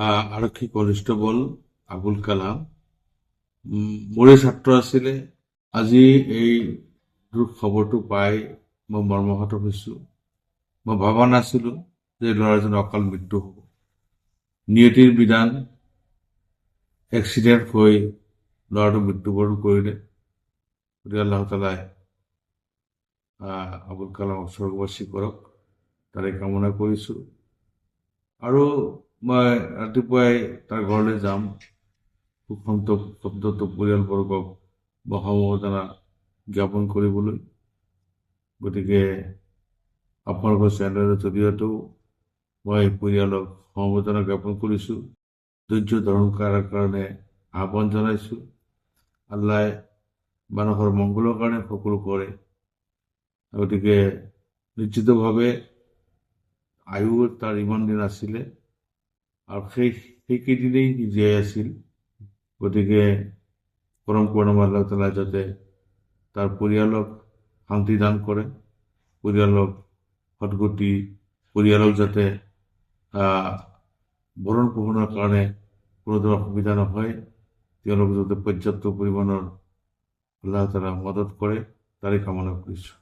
আৰক্ষী কনিষ্টবল আবুল কালাম মোৰে ছাত্ৰ আছিলে। আজি এই দুখ খবৰটো পাই মই মৰ্মাহত হৈছো। মই ভবা নাছিলো যে ল'ৰাজনৰ অকাল মৃত্যু হ'ব। নিয়তিৰ বিধান, এক্সিডেণ্ট হৈ ল'ৰাটো মৃত্যুবৰণ কৰিলে। গতিকে আল্লাহ তালাই আবুল কালামক স্বৰ্গবাসী কৰক, তাৰে কামনা কৰিছো। আৰু মই ৰাতিপুৱাই তাৰ ঘৰলৈ যাম, শব্দটো পৰিয়ালবৰ্গক সমবেদনা জ্ঞাপন কৰিবলৈ। গতিকে আপোনালোকৰ চেনেলৰ জৰিয়তেও মই পৰিয়ালক সমবেদনা জ্ঞাপন কৰিছো, ধৈৰ্য ধাৰণ কৰাৰ কাৰণে আহ্বান জনাইছো। আল্লাহ মানুহৰ মংগলৰ কাৰণে সকলো কৰে। গতিকে নিশ্চিতভাৱে আয়ু তাৰ ইমান দিন আছিলে আৰু সেইকেইদিনেই সি জীয়াই আছিল। গতিকে পৰম কৰুণাময় আল্লাহ তাআলা যাতে তাৰ পৰিয়ালক শান্তি দান কৰে, পৰিয়ালক সদ্গতি, পৰিয়ালক যাতে ভৰণ পোষণৰ কাৰণে কোনো ধৰণৰ অসুবিধা নহয়, তেওঁলোক যাতে পৰ্যাপ্ত পৰিমাণৰ আল্লাহ তাআলা মদত কৰে, তাৰে কামনা কৰিছো।